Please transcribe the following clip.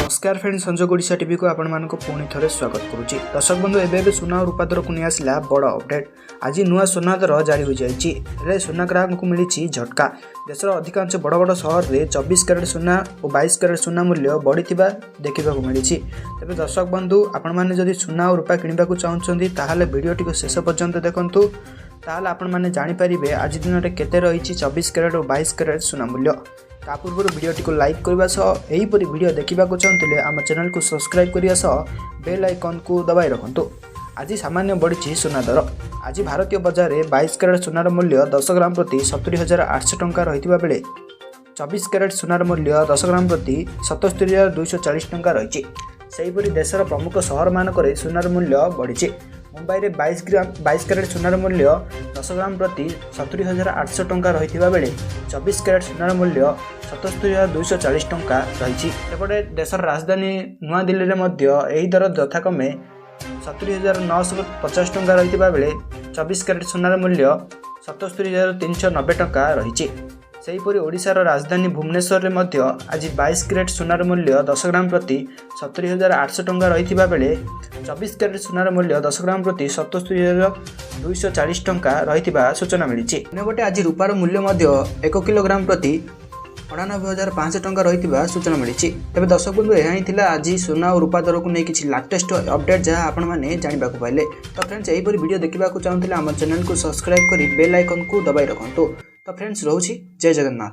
नमस्कार friends, Sanjay Odisha TV को आपण मानक पुणी थे स्वागत करुच्ची। दर्शक बंधु एवं सुना और रूपा दर को नहीं आसला बड़ अपडेट। आज नुआ सुना दर जारी हो जाए। सुना ग्राहक को मिली झटका। देशर अधिकांश बड़ बड़ सहर में 24 कैरेट सुना और 22 कैरेट सुना मूल्य बढ़ी देखा मिली। तेज दर्शक बंधु आपण मैंने जदि सुना और रूपा किणवा को चाहते ताहले वीडियोटी को शेष पर्यंत देखंतु। ताहले आपण मैंने जानीपारे आज दिन में केते रही 24 कैरेट और 22 कैरेट सुना मूल्य। ता पूर्व वीडियोटी को लाइक करने सह यहीपरि वीडियो देखा चाहते आम चैनल को सब्सक्राइब करने सह बेल आइकन को दबाई रखुँ। आज सामान्य बढ़ी सुना दर। आज भारतीय बजार में 22 कैरेट सुनार मूल्य 10 ग्राम प्रति 70,800 टंका रही बेले 24 कैरेट सुनार मूल्य 10 ग्राम प्रति 77,240 टंका रही। सेहीपरि देशर प्रमुख सहर मानक सुनार मूल्य बढ़ी। मुंबई में 22 कैरेट सुनार मूल्य 10 ग्राम प्रति 70,800 टंका रही बेले 24 कैरेट सुनार मूल्य 77,240 टंका रही। एपटे देशर राजधानी नुआ दिल्ली में यही दर यथाक्रमे 70,950 टंका रही बेले 24 कैरेट सुनार मूल्य 77,390 टंका रही। सेहीपरि ओडिशार राजधानी भुवनेश्वर में आज 22 कैरेट सुनार मूल्य 10 ग्राम प्रति 70,800 टंका रही बेले 24 कैरेट सुनार मूल्य 10 ग्राम प्रति 77,240 टंका रही सूचना मिली। अन्यपटे आज रूपार मूल्य 1 किलोग्राम प्रति 98,500 टंका रही सूचना मिली। तेज दर्शक बंधु यह आज सुना और रूपा दर को नहीं किसी लाटेस्ट अपडेट जहाँ आपण मैंने जानवा पाइले। तो फ्रेंड्स यहीपरि वीडियो देखा चाहते आम चैनल को सब्सक्राइब कर बेल आइकन को दबाई रखुँ। तो फ्रेंड्स रोची जय जगन्नाथ।